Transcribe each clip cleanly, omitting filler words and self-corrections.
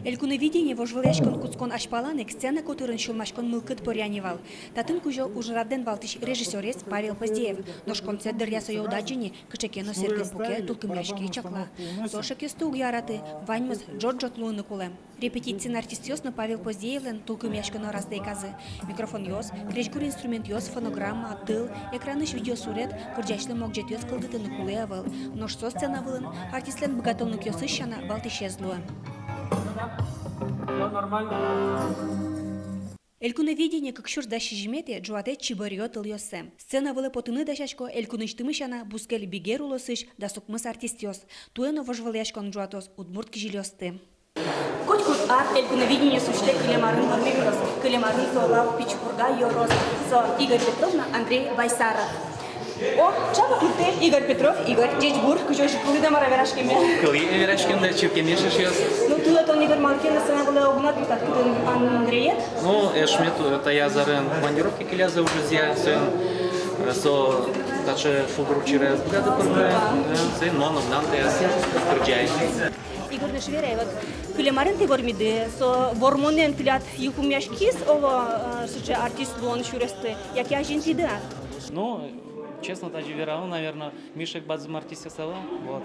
Элькуне видение вожваляшкон куцкон ашпаланек сцена которын шулмашкон мылкыт порянивал. Татын кужо ужраден валтыш режиссерец Павел Поздеев. Нож концерт ясо яудаджини кычекено сергем пуке тулкымяшки чакла. Сошекесты угяраты ваньмыз Джорджот луны кулем. Репетициян артистёсно Павел Поздеевлен тулкымяшкано раздейказы. Микрофон ёс, кречгур инструмент ёс, фонограмма, тыл, экраныш видеосурет, кырджашлы могжет ёс кылдытыны кулеавыл. Нож со сцена вылын, артистлен богатовнук ёсыщана балт исчезлуа. Элькуне видение как шур даши жимете джуате чибарио тыл ёсем. Сцена вылы потыны дашашко элькуныштымышана бускели бигер улосыш да сукмыс артистёс. Туэно вожваляшкон джуатос удмурт кижилёсты. Котькут ар элькуне видение сушле кылемарын вармегрос. Кылемарын солав пичпурга ёрос. Со Игорь Петровна, Андрей Вайсаров. О, чава курте Игорь Петров, Игорь Джечбур, кучош кулида мара верашкеме. Кули верашкемде чукемешеш ёс. Ну ты это Игорь Малкина сына была угнат, как ты Андреет? Ну, эшмету это я зарын командировки келязы уже зя, сын со таче фугручире гады пырды, сын но нанте яс кырджай. Игорь Нешвереев, кылемарын ты вормиды, со вормонен тлят юкумяшкис, ово суче артист луон шуресты, як я жентиды. Ну, честно, даже верал, наверное, Мишек базом артиста села. Вот,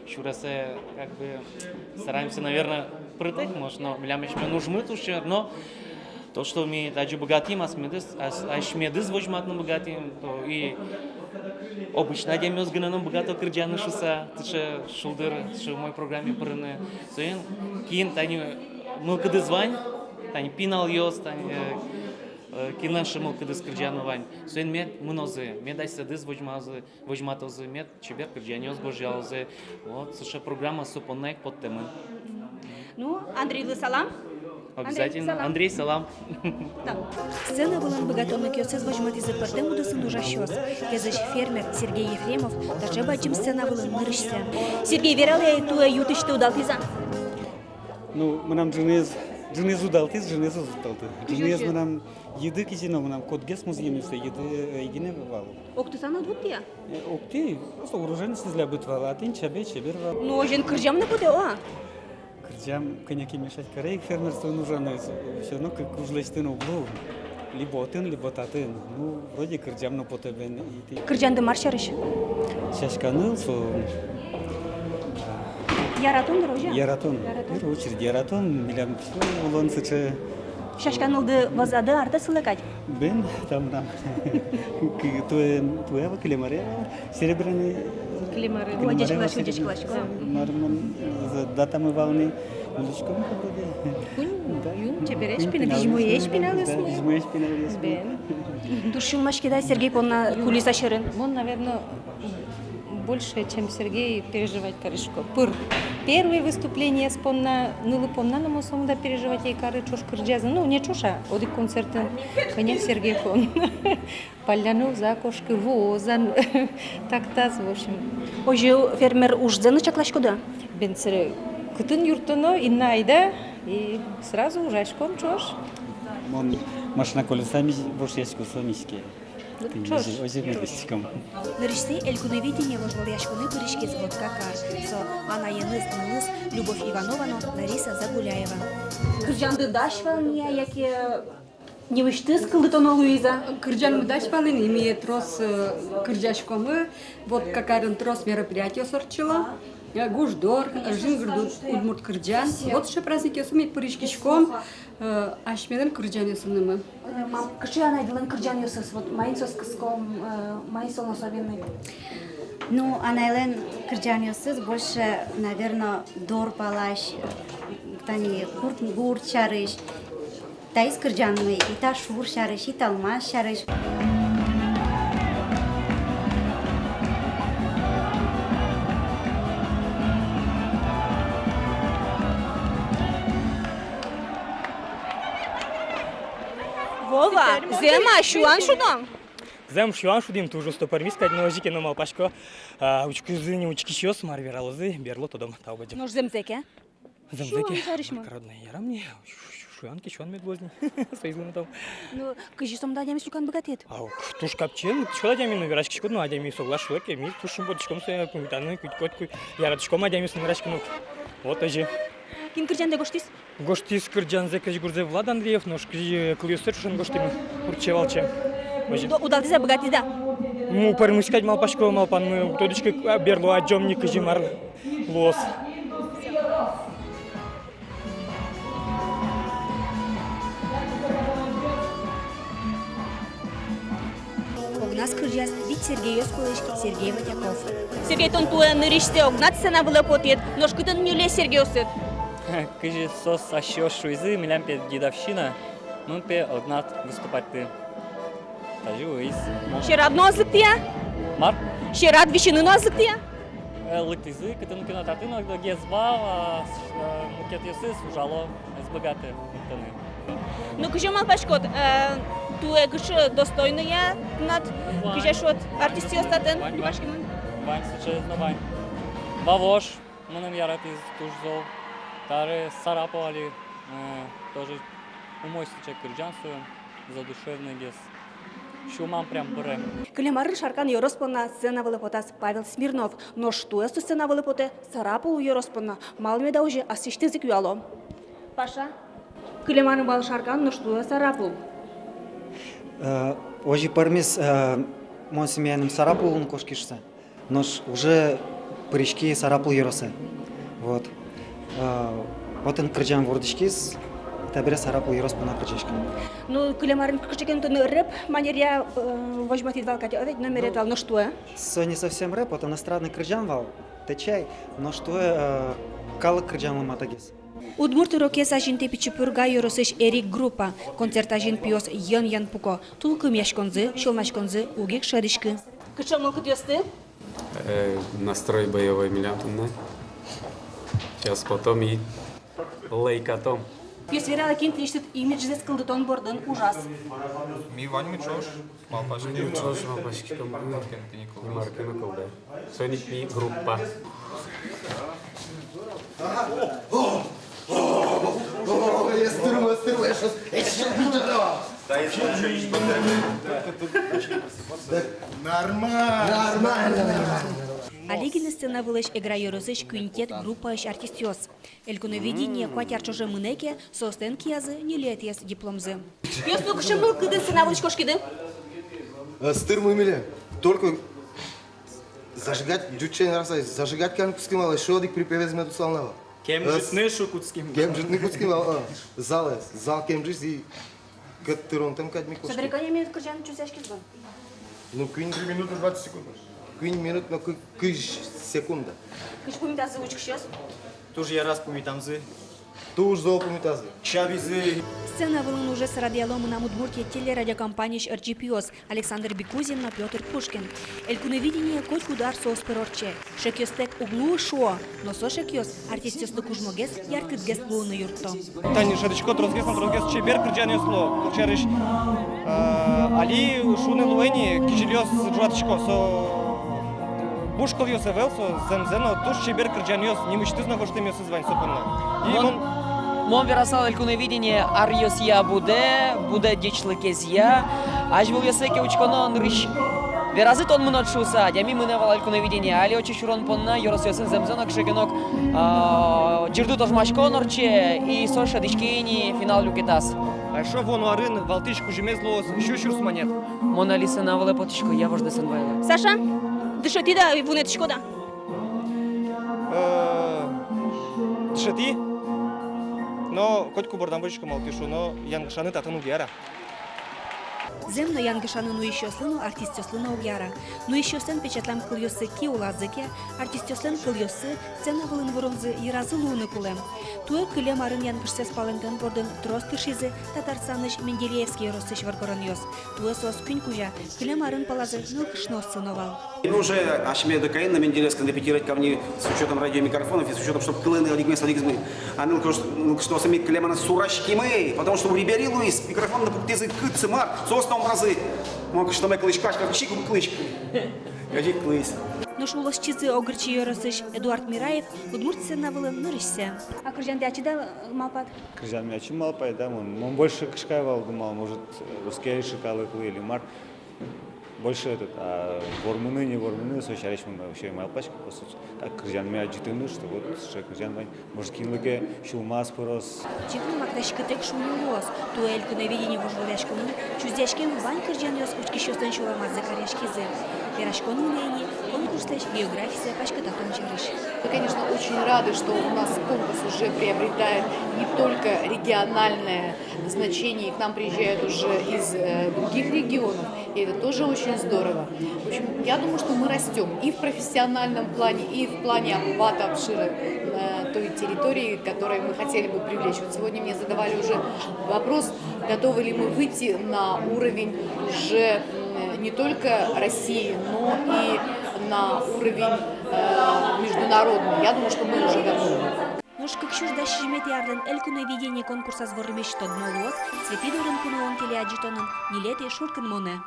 шуресе, как бы, стараемся, наверное, прыгать, может, но млямечме нужны тоже, но то, что мы даже богатим, а шмедыз возьмат на богатим, то и обычно одем сгнанным богато кырджаны шуса, тыше шулдыр, что в моей программе прыгны. Соен, кин, тани, мылкады звань, тани пинал ёс, тани, кинан шымыл кыдыз кырджаны вань. Соен мед мынозы, мед айсадыз возьматозы, мед чебер кырджаны ёс божалзы. Вот, слушай, программа супонек под темы. Ну, Андрей, вы салам? Обязательно. Андрей, салам. Да. Сцена была богатовна кёсез возьмати за партем удосын ужащёс. Кезеш фермер Сергей Ефремов, даже бачим сцена была мырышся. Сергей, верал я эту ютыш ты удалтиза? Ну, мы нам женез удалтиз. Женез мы нам еды кизино, мы нам кодгес музеемся, еды едине вал. Октусана двутия? Окти, просто уроженец из лябыт вал, а ты чебер вал. Ну, жен кырджам на буде, а? Кырджам, коньяки мешать корей, фермерство нужно, все равно как ужлечты на углу. Либо тын, либо татын. Ну, вроде кырджам на потебен. Кырджанды маршарыш? Шашканыл, Яратон дорожа? Яратон. В первую очередь яратон, милям все, улон сыче. Шашканылды вазады арта сылакать? Бен, там, твоя клемаре, серебряный. Клемары. Удечклаш. Мармон, датамы волны, уличком походе. Юн, чебереш пина, вижмуеш пиналыс? Вижмуеш пиналыс. Бен. Душил машкида Сергей полна кулиса шерын? Он, наверное, больше, чем Сергей, переживать корешко. Первое выступление спонна, помна на мосом да переживать ей кары чуш кырджаза. Ну, не чуша, оди концерты, конечно, Сергей фон. Полянов, закошки, возан, так-таз, в общем. Ожи фермер ужзаны чаклашкода? Бенцере, кытын юртуно, инайда, и сразу ужашком чуш. Он машина колесами, больше ящику сомиски. Нарисей элькуне видение вожваляшкуны пырышки с водка кар. Со Анна Яныз, Любовь Ивановна, Лариса Загуляева. Кырджанды дашвалния, яке не вышты скылдытона Луиза. Кырджан дашвалын имеет трос кырджашкомы. Вот какая трос мероприятие сорчила. Гуждор, Жингрдут, Удмурт Кырджан. Вот еще праздники сумеет пырышкишком. Ашменен Кырджан ясынымы. Мам, каши она идылан Кырджан ясыс, вот майнсос кыском, майнсон особенный. Ну, Анайлен Кырджаниосыз больше, наверное, дор палаш, тани гурт шарыш, таис Кырджанмы, и та шур шарыш, и талма шарыш. Вова, зема шуан шудам? Зем шуан шудим тужу стопарвиска, но жики на малпашко, учкизыни учкишёс марвералозы, берло тодом таубадим. Нож земзеке? Земзеке. Шуан шарышма? Родная ярамни, шуанки, шуан медвозни, соизлым там. Ну, кыжисом да дямис лукан богатет. Ау, туш капчен, чола дями на верашки шкод, ну адями соглашуек, ми тушим бодичком се комитаны, кутькотку, яратышком адями с верашки, ну, вот тоже. Кин кыржанда гоштис? Гоштис кырджанзе кыж гурзе Влад Андреев, но клюсер шен гоштим урчевалче. Удалтиза богатизда. Му пармускать малпашко малпан мы тодички берло аджомни кыжимар лос. Огнас кыржас вид Сергей Осколышки, Сергей Ватяков. Сергей Тонтуя ныриште огнат сцена была потет, ножкутын мюле Сергей Осыт. Кыжи сос ашё шуйзы, милям пе дедовщина, мы пе огнат выступать ты. Тажу из. Щерадно азыктыя? Мар? Щерад вещины азыктыя? Лыктызы, кытын кинотатын, гезба, мукет ясы сужало, избогаты. Ну, кыжа малпашкот, туе кыжа достойная над кыжа шот артисти остатын? Вань, честно, Вань. Бавош, мы нам ярат из Тужзол. Тары Сараповали, тоже умойствичек кырджанствую, задушевный гес. Шумам прям бре. Клемары шаркан Йороспона сцена вылыпотас Павел Смирнов, но что я сцена вылыпоте Сарапул Йороспона, малмеда уже асиштызык юало. Паша? Клемары бал шаркан, но что я Сарапул? Ожи пармис мон семьяным Сарапулун кошкишься, но уже прыжки Сарапул Йоросе. Вот. Вот он кырджан вордышкис, табире Сарапул Йороспона кырджашкан. Ну, клемарын кырджакен то рэп манеря возьмать валкать, номер вал, но что я? Со не совсем рэп, вот он эстрадный кырджан вал, течай, но что калык кырджан ламатагис. Удмурты рокес ажин тепичипур гай Йоросыш Эрик группа, концерт ажин пиос Ян Пуко, тулкым яшконзы, шолмашконзы, угек шаришки. Кыча мылкыт ёсты? Настрой боевой милянтунна. Сейчас потом и лейкатом. Пьесверала кинт лиштит имидж зес кылдытон бордын ужас. Ми вань мучош, малпашки. Мучош, малпашки там. Маркину кылды. Соник ми группа. Нормально. Олегина сцена вылыш игра Йоросыш квинтет группа иш артистиос. Элькуновидение кватяр чуже мынеке, состенки язы, не летес дипломзы. Ёслу кышымыл кыдын сцена вылыш кошкиды? Стырмы миле. Только зажигать дючен раса, зажигать канкуским ала, шодик припевез мету славнава. Кемжитны шукутским. Кемжитны куским ала. Зал кемжис и каттырон там кадми кошки. Садрикание минут кыржан чусяшки звон. Ну, квин 3 минуты 20 секунд. Квин минут, но кыш секунда. Кыш помитазы учк сейчас? Тоже я раз помитамзы. Туж зол помитазы. Чабизы. Сцена вылын уже с радиоломы на Удмуртии телерадиокомпании РГПОС Александр Бекузин на Петр Пушкин. Элькуновидение коть удар сос перорче. Шекёстек углу шо, но со шекёс артистёсты кужмогес яркыт гест луны юртто. Тани шадычко трозгес чебер кырджан ёсло. Кучарыш Али шуны луэни кижильёс жуатычко со бушкал ёсе велсо земзено туш чебер кырджан ёс немыштыз на гоштем ёсы звань сопынна. Мон верасал элькуновидение арьосия буде дичлыкезия, аж был ясеке учконо нрыш. Веразит он мнот шуса, дями мыневал элькуновидение, али очи шурон понна, йорос ясен земзонок шегенок, джирду тожмашко норче и соша дичкини финал люкетас. А шо вон арын валтычку жемезлос щущурс монет. Мона лиса навале потичко, я вожде сенвайла. Саша, дышати да вунетичко да? Дышати? Но котку бордан бочка малтышу, но янгшаны татану гера. Земно янгышаны ну еще слыну артистёслыну угяра. Ну еще сен печатлам кыльёсы ки улазыке, артистёслен кыльёсы, сцена вылын воронзы иразы луны кулем. Туэ кылем арын янгышсес палентен бордын трос кыршизы, татарсаныш Менделеевский росыш варгорон ёс. Туэ сос күн кужа, кылем арын палазы нылкышнос сыновал. Ну уже ашме ДКН на Менделеевском репетировать ко мне с учетом радиомикрофонов и с учетом, чтобы клыны лигмы, а нылкышносами кылемана сурашки мы, потому что у Рибери Луис микрофон на пуктезы кыцымар, состом разы. Мог что мы клыч кашка, чику клыч. Гади клыч. Но шулос чизы огырчи Йоросыш Эдуард Мираев Удмурт сцена вылын нырышся. А кыржан дячи да малпат? Кыржан мячи малпай, да, он больше кышкай вал думал, может ускей шикалы или мар. больше этот, вормуны, не вормуны, сочарищ мы вообще имел пачку, так крыжан меня житыны, что вот что крыжан вань, может кинлыке, шулмас порос. Чикну макташка тек шунилос, то элькуне видение вожволяшкуну, чуздяшкем вань крыжан ёс учки шостан шуламаз за корешкизе. Верашкону лени, конкурслеш география пачка татом чарыш. Мы, конечно, очень рады, что у нас конкурс уже приобретает не только региональное значение, и к нам приезжают уже из других регионов, и это тоже очень здорово. В общем, я думаю, что мы растем и в профессиональном плане, и в плане охвата обшира той территории, которую мы хотели бы привлечь. Вот сегодня мне задавали уже вопрос, готовы ли мы выйти на уровень уже не только России, но и на уровень международный. Я думаю, что мы уже готовы. Нож как щур да шижмет ярден элькуне видение конкурса сворымеш тодмолуос, цветидорен куну он телеаджитонын, нилете шуркин моне.